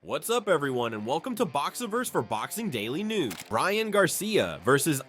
What's up everyone and welcome to Boxiverse for Boxing Daily News. Ryan Garcia versus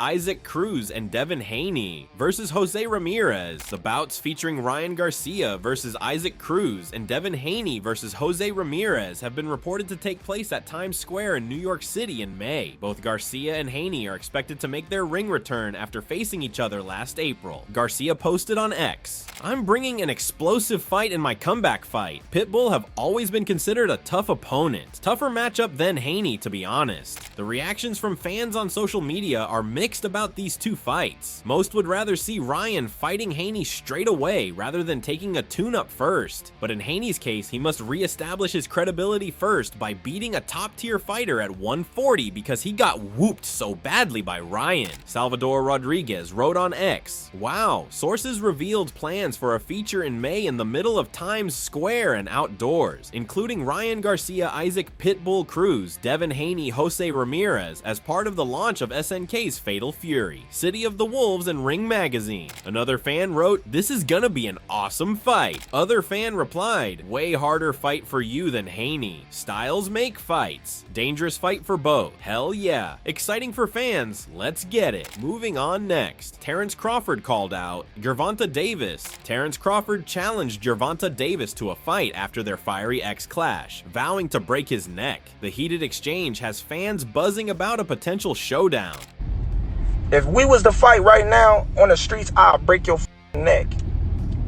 Cruz and Devin Haney versus Jose Ramirez. The bouts featuring Ryan Garcia versus Cruz and Devin Haney versus Jose Ramirez have been reported to take place at Times Square in New York City in May. Both Garcia and Haney are expected to make their ring return after facing each other last April. Garcia posted on X, "I'm bringing an explosive fight in my comeback fight. Pitbull have always been considered a tough opponent. Tougher matchup than Haney, to be honest." The reactions from fans on social media are mixed about these two fights. Most would rather see Ryan fighting Haney straight away rather than taking a tune-up first. But in Haney's case, he must re-establish his credibility first by beating a top-tier fighter at 140 because he got whooped so badly by Ryan. Salvador Rodriguez wrote on X, "Wow, sources revealed plans for a feature in May in the middle of Times Square and outdoors, including Ryan Garcia, Pitbull Cruz, Devin Haney, Jose Ramirez as part of the launch of SNK's Fatal Fury, City of the Wolves and Ring Magazine." Another fan wrote, "This is gonna be an awesome fight." Other fan replied, "Way harder fight for you than Haney. Styles make fights. Dangerous fight for both. Hell yeah. Exciting for fans. Let's get it." Moving on next. Terence Crawford called out Gervonta Davis. Terence Crawford challenged Gervonta Davis to a fight after their fiery X clash, vowing to break his neck. The heated exchange has fans buzzing about a potential showdown. "If we was to fight right now on the streets, I'll break your neck.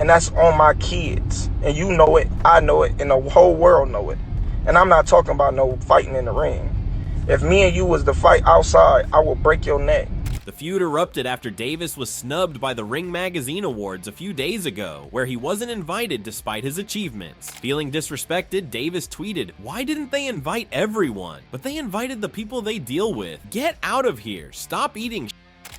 And that's on my kids. And you know it, I know it, and the whole world know it. And I'm not talking about no fighting in the ring. If me and you was to fight outside, I will break your neck." The feud erupted after Davis was snubbed by the Ring Magazine Awards a few days ago, where he wasn't invited despite his achievements. Feeling disrespected, Davis tweeted, "Why didn't they invite everyone? But they invited the people they deal with. Get out of here. Stop eating."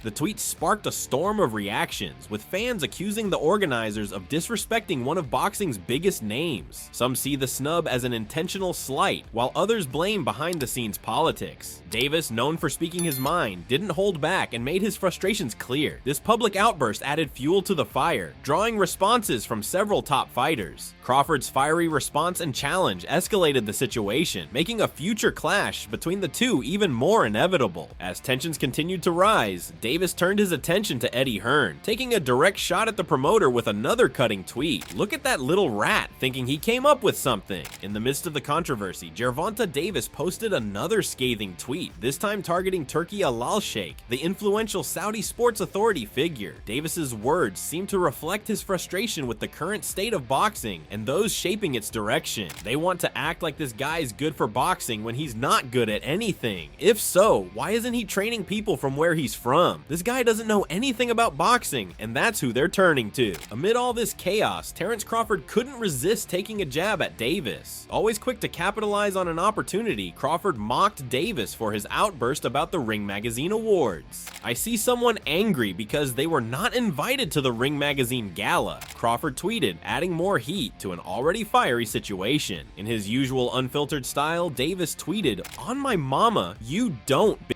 The tweet sparked a storm of reactions, with fans accusing the organizers of disrespecting one of boxing's biggest names. Some see the snub as an intentional slight, while others blame behind-the-scenes politics. Davis, known for speaking his mind, didn't hold back and made his frustrations clear. This public outburst added fuel to the fire, drawing responses from several top fighters. Crawford's fiery response and challenge escalated the situation, making a future clash between the two even more inevitable. As tensions continued to rise, Davis turned his attention to Eddie Hearn, taking a direct shot at the promoter with another cutting tweet. "Look at that little rat thinking he came up with something." In the midst of the controversy, Gervonta Davis posted another scathing tweet, this time targeting Turki Al-Sheikh, the influential Saudi Sports Authority figure. Davis's words seem to reflect his frustration with the current state of boxing and those shaping its direction. They want to act like this guy's good for boxing when he's not good at anything. If so, why isn't he training people from where he's from? This guy doesn't know anything about boxing, and that's who they're turning to. Amid all this chaos, Terence Crawford couldn't resist taking a jab at Davis. Always quick to capitalize on an opportunity, Crawford mocked Davis for his outburst about the Ring Magazine Awards. "I see someone angry because they were not invited to the Ring Magazine Gala," Crawford tweeted, adding more heat to an already fiery situation. In his usual unfiltered style, Davis tweeted, "On my mama, you don't, bitch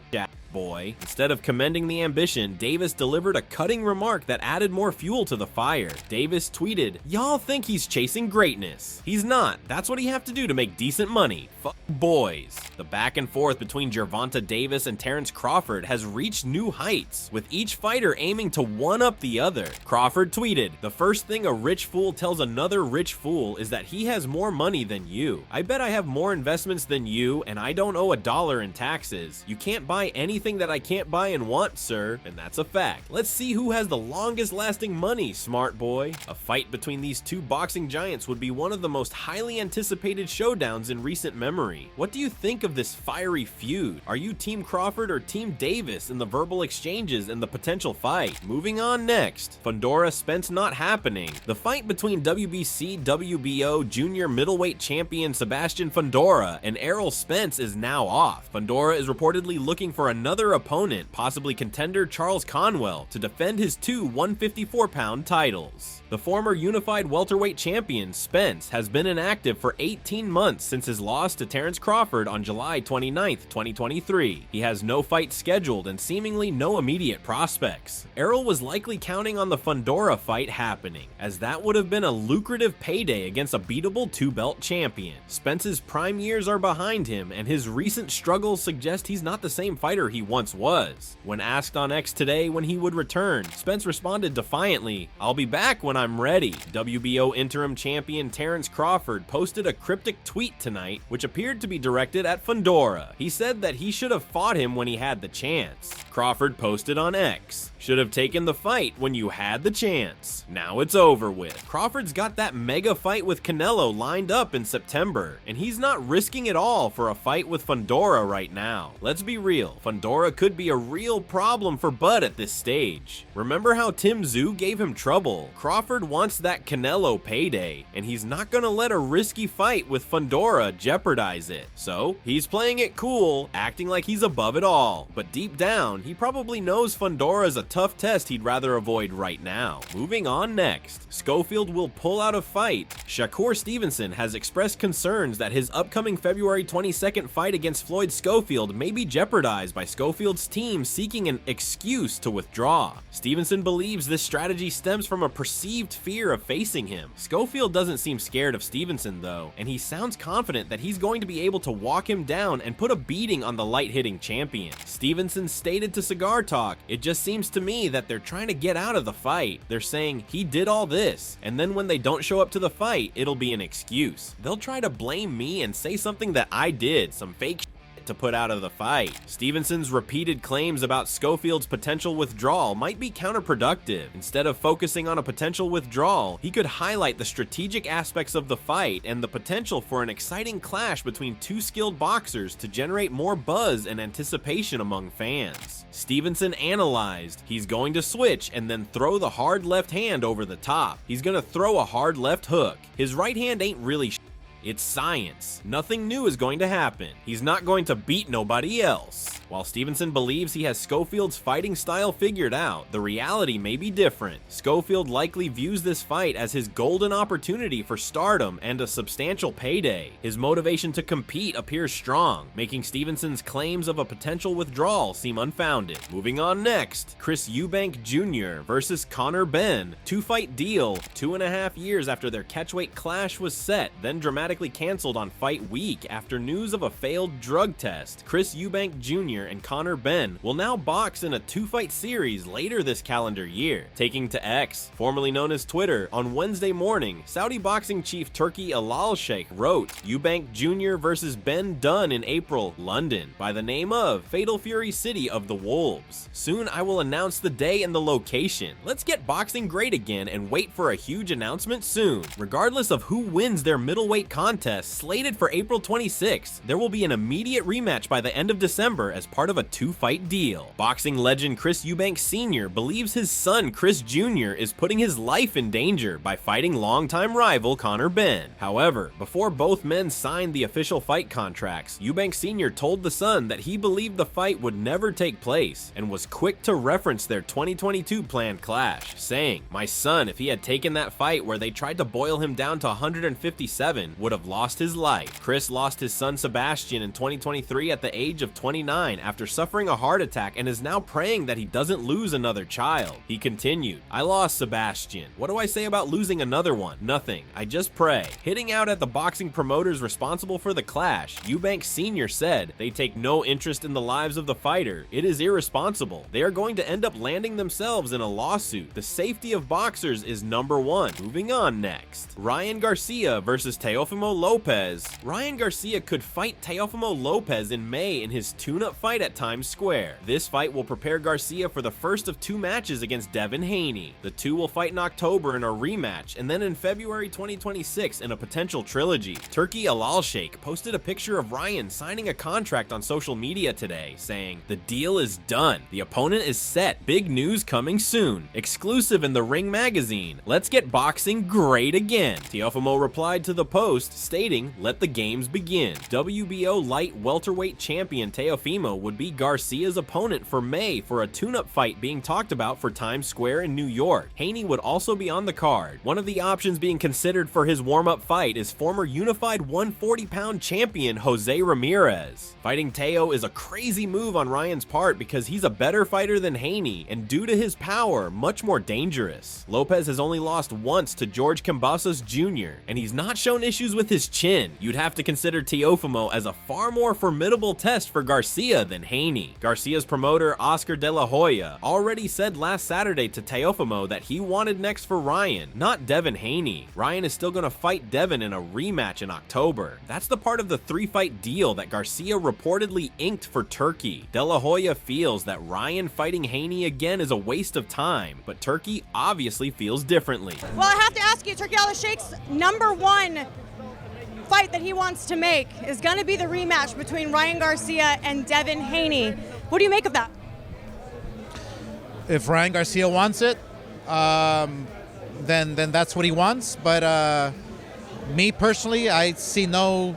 boy." Instead of commending the ambition, Davis delivered a cutting remark that added more fuel to the fire. Davis tweeted, "Y'all think he's chasing greatness. He's not. That's what he have to do to make decent money. Fuck boys." The back and forth between Gervonta Davis and Terence Crawford has reached new heights, with each fighter aiming to one-up the other. Crawford tweeted, "The first thing a rich fool tells another rich fool is that he has more money than you. I bet I have more investments than you, and I don't owe $1 in taxes. You can't buy anything that I can't buy and want, sir, and that's a fact. Let's see who has the longest lasting money, smart boy." A fight between these two boxing giants would be one of the most highly anticipated showdowns in recent memory. What do you think of this fiery feud? Are you Team Crawford or Team Davis in the verbal exchanges and the potential fight? Moving on next. Fundora-Spence Not Happening. The fight between WBC WBO junior middleweight champion Sebastian Fundora and Errol Spence is now off. Fundora is reportedly looking for another another opponent, possibly contender Charles Conwell, to defend his two 154-pound titles. The former unified welterweight champion, Spence, has been inactive for 18 months since his loss to Terence Crawford on July 29, 2023. He has no fight scheduled and seemingly no immediate prospects. Errol was likely counting on the Fundora fight happening, as that would have been a lucrative payday against a beatable two-belt champion. Spence's prime years are behind him, and his recent struggles suggest he's not the same fighter he once was. When asked on X today when he would return, Spence responded defiantly, "I'll be back when I'm ready." WBO interim champion Terence Crawford posted a cryptic tweet tonight, which appeared to be directed at Fundora. He said that he should have fought him when he had the chance. Crawford posted on X, "Should have taken the fight when you had the chance. Now it's over with." Crawford's got that mega fight with Canelo lined up in September, and he's not risking it all for a fight with Fundora right now. Let's be real, Fundora could be a real problem for Bud at this stage. Remember how Tim Tszyu gave him trouble? Crawford wants that Canelo payday, and he's not gonna let a risky fight with Fundora jeopardize it. So, he's playing it cool, acting like he's above it all, but deep down, he probably knows Fundora's a tough test he'd rather avoid right now. Moving on next, Schofield will pull out a fight. Shakur Stevenson has expressed concerns that his upcoming February 22nd fight against Floyd Schofield may be jeopardized by Schofield's team seeking an excuse to withdraw. Stevenson believes this strategy stems from a perceived fear of facing him. Schofield doesn't seem scared of Stevenson though, and he sounds confident that he's going to be able to walk him down and put a beating on the light-hitting champion. Stevenson stated to Cigar Talk, "It just seems to me that they're trying to get out of the fight. They're saying he did all this, and then when they don't show up to the fight, it'll be an excuse. They'll try to blame me and say something that I did, some fake to put out of the fight." Stevenson's repeated claims about Schofield's potential withdrawal might be counterproductive. Instead of focusing on a potential withdrawal, he could highlight the strategic aspects of the fight and the potential for an exciting clash between two skilled boxers to generate more buzz and anticipation among fans. Stevenson analyzed, "He's going to switch and then throw the hard left hand over the top. He's gonna throw a hard left hook. His right hand ain't really it's science. Nothing new is going to happen. He's not going to beat nobody else." While Stevenson believes he has Schofield's fighting style figured out, the reality may be different. Schofield likely views this fight as his golden opportunity for stardom and a substantial payday. His motivation to compete appears strong, making Stevenson's claims of a potential withdrawal seem unfounded. Moving on next, Chris Eubank Jr. versus Conor Benn. Two-fight deal, 2.5 years after their catchweight clash was set, then dramatically canceled on fight week after news of a failed drug test. Chris Eubank Jr. and Conor Benn will now box in a two-fight series later this calendar year. Taking to X, formerly known as Twitter, on Wednesday morning, Saudi boxing chief Turki Al-Sheikh wrote, "Eubank Jr. versus Benn done in April, London, by the name of Fatal Fury City of the Wolves. Soon I will announce the day and the location. Let's get boxing great again and wait for a huge announcement soon. Regardless of who wins their middleweight contest slated for April 26th, there will be an immediate rematch by the end of December as part of a two-fight deal." Boxing legend Chris Eubank Sr. believes his son Chris Jr. is putting his life in danger by fighting longtime rival Conor Benn. However, before both men signed the official fight contracts, Eubank Sr. told the son that he believed the fight would never take place and was quick to reference their 2022 planned clash, saying, "My son, if he had taken that fight where they tried to boil him down to 157, would have lost his life." Chris lost his son Sebastian in 2023 at the age of 29 after suffering a heart attack and is now praying that he doesn't lose another child. He continued, "I lost Sebastian. What do I say about losing another one? Nothing. I just pray." Hitting out at the boxing promoters responsible for the clash, Eubank Sr. said, "They take no interest in the lives of the fighter. It is irresponsible. They are going to end up landing themselves in a lawsuit. The safety of boxers is number one." Moving on next, Ryan Garcia versus Teofimo Lopez. Ryan Garcia could fight Teofimo Lopez in May in his tune-up fight at Times Square. This fight will prepare Garcia for the first of two matches against Devin Haney. The two will fight in October in a rematch, and then in February 2026 in a potential trilogy. Turki Al-Sheikh posted a picture of Ryan signing a contract on social media today, saying, "The deal is done. The opponent is set. Big news coming soon. Exclusive in the Ring magazine. Let's get boxing great again." Teofimo replied to the post, stating, "Let the games begin." WBO light welterweight champion Teofimo would be Garcia's opponent for May for a tune-up fight being talked about for Times Square in New York. Haney would also be on the card. One of the options being considered for his warm-up fight is former unified 140-pound champion Jose Ramirez. Fighting Teo is a crazy move on Ryan's part because he's a better fighter than Haney, and due to his power, much more dangerous. Lopez has only lost once to George Kambosos Jr., and he's not shown issues with his chin. You'd have to consider Teofimo as a far more formidable test for Garcia than Haney. Garcia's promoter, Oscar De La Hoya, already said last Saturday to Teofimo that he wanted next for Ryan, not Devin Haney. Ryan is still going to fight Devin in a rematch in October. That's the part of the 3-fight deal that Garcia reportedly inked for Turkey. De La Hoya feels that Ryan fighting Haney again is a waste of time, but Turkey obviously feels differently. Well, I have to ask you, Turkey Al-Sheikh's #1 fight that he wants to make is going to be the rematch between Ryan Garcia and Devin Haney. What do you make of that? If Ryan Garcia wants it, then that's what he wants. But me personally, I see no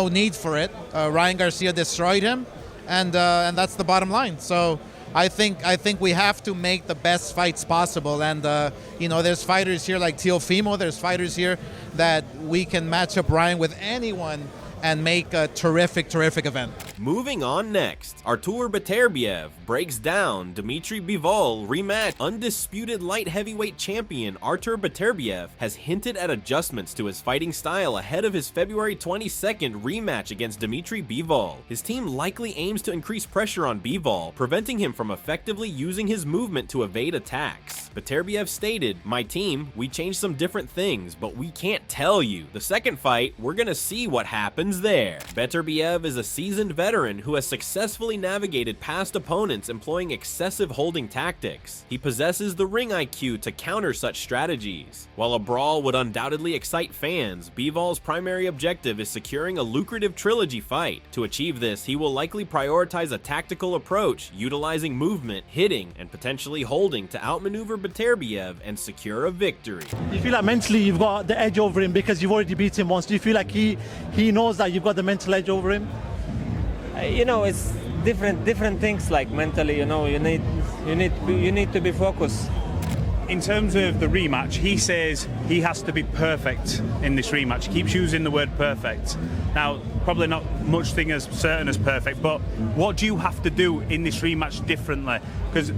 need for it. Ryan Garcia destroyed him, and that's the bottom line. So I think we have to make the best fights possible. And there's fighters here like Teofimo. There's fighters here that we can match up Ryan with anyone and make a terrific event. Moving on next, Artur Beterbiev breaks down Dmitry Bivol rematch. Undisputed light heavyweight champion Artur Beterbiev has hinted at adjustments to his fighting style ahead of his February 22nd rematch against Dmitry Bivol. His team likely aims to increase pressure on Bivol, preventing him from effectively using his movement to evade attacks. Beterbiev stated, "My team, we changed some different things, but we can't tell you. The second fight, we're gonna see what happens there." Beterbiev is a seasoned veteran who has successfully navigated past opponents employing excessive holding tactics. He possesses the ring IQ to counter such strategies. While a brawl would undoubtedly excite fans, Bivol's primary objective is securing a lucrative trilogy fight. To achieve this, he will likely prioritize a tactical approach, utilizing movement, hitting, and potentially holding to outmaneuver Beterbiev and secure a victory. Do you feel like mentally you've got the edge over him because you've already beat him once? Do you feel like he knows that you've got the mental edge over him? It's different things. Like mentally, you need to be focused. In terms of the rematch, he says he has to be perfect in this rematch. He keeps using the word perfect. Now, probably not much thing as certain as perfect, but what do you have to do in this rematch differently? Because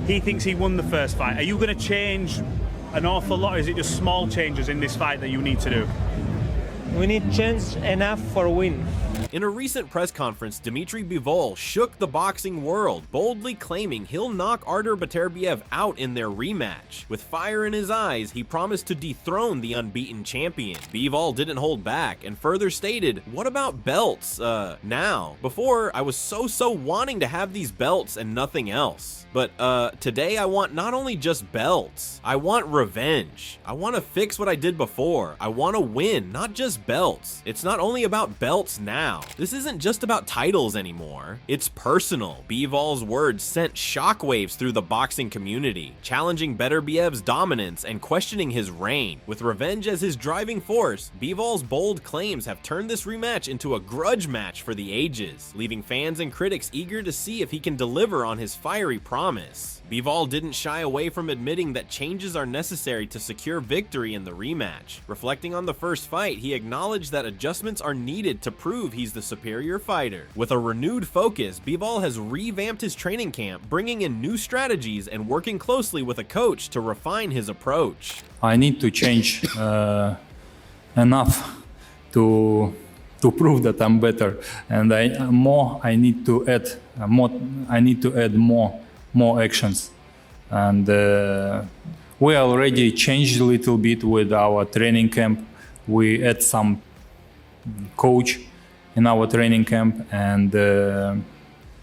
he thinks he won the first fight. Are you going to change an awful lot, or is it just small changes in this fight that you need to do? We need change enough for a win. In a recent press conference, Dmitry Bivol shook the boxing world, boldly claiming he'll knock Artur Beterbiev out in their rematch. With fire in his eyes, he promised to dethrone the unbeaten champion. Bivol didn't hold back and further stated, "What about belts, now? Before, I was so wanting to have these belts and nothing else. But, today I want not only just belts, I want revenge. I want to fix what I did before. I want to win, not just belts. It's not only about belts now. This isn't just about titles anymore. It's personal." Bivol's words sent shockwaves through the boxing community, challenging Beterbiev's dominance and questioning his reign. With revenge as his driving force, Bivol's bold claims have turned this rematch into a grudge match for the ages, leaving fans and critics eager to see if he can deliver on his fiery promise. Bivol didn't shy away from admitting that changes are necessary to secure victory in the rematch. Reflecting on the first fight, he acknowledged that adjustments are needed to prove he's the superior fighter. With a renewed focus, Bivol has revamped his training camp, bringing in new strategies and working closely with a coach to refine his approach. I need to change enough to prove that I'm better, and I need to add more actions, and we already changed a little bit with our training camp. We add some coach in our training camp, and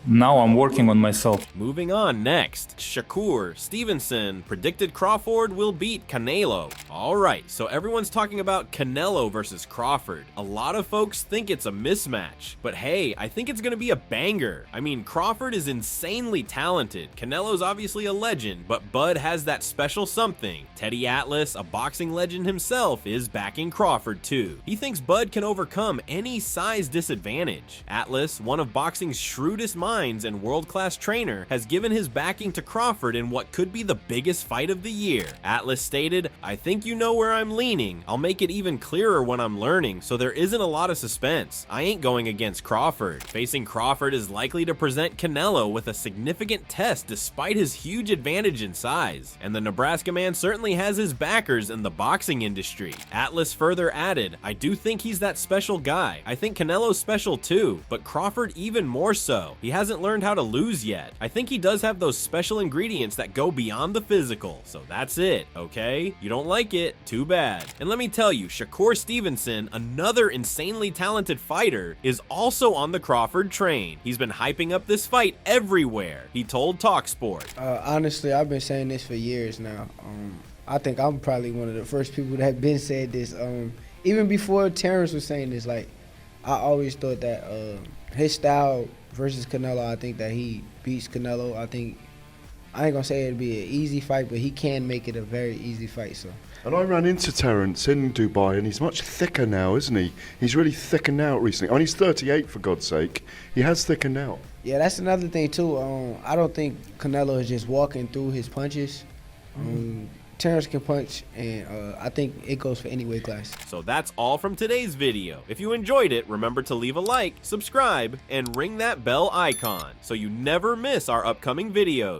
now I'm working on myself. Moving on next, Shakur, Stevenson predicted Crawford will beat Canelo. Alright, so everyone's talking about Canelo versus Crawford. A lot of folks think it's a mismatch, but hey, I think it's gonna be a banger. I mean, Crawford is insanely talented. Canelo's obviously a legend, but Bud has that special something. Teddy Atlas, a boxing legend himself, is backing Crawford too. He thinks Bud can overcome any size disadvantage. Atlas, one of boxing's shrewdest minds and world-class trainer, has given his backing to Crawford in what could be the biggest fight of the year. Atlas stated, "I think you know where I'm leaning. I'll make it even clearer when I'm learning, so there isn't a lot of suspense. I ain't going against Crawford." Facing Crawford is likely to present Canelo with a significant test despite his huge advantage in size, and the Nebraska man certainly has his backers in the boxing industry. Atlas further added, "I do think he's that special guy. I think Canelo's special too, but Crawford even more so. He hasn't learned how to lose yet. I think he does have those special ingredients that go beyond the physical. So that's it, okay? You don't like it? Too bad." And let me tell you, Shakur Stevenson, another insanely talented fighter, is also on the Crawford train. He's been hyping up this fight everywhere. He told TalkSport. Honestly, I've been saying this for years now. I think I'm probably one of the first people that have been said this. Even before Terence was saying this, like, I always thought that his style versus Canelo, I think that he beats Canelo. I ain't gonna say it'd be an easy fight, but he can make it a very easy fight. So. And I ran into Terence in Dubai, and he's much thicker now, isn't he? He's really thickened out recently. And he's 38, for God's sake. He has thickened out. Yeah, that's another thing too. I don't think Canelo is just walking through his punches. Terence can punch, and I think it goes for any weight class. So that's all from today's video. If you enjoyed it, remember to leave a like, subscribe, and ring that bell icon so you never miss our upcoming videos.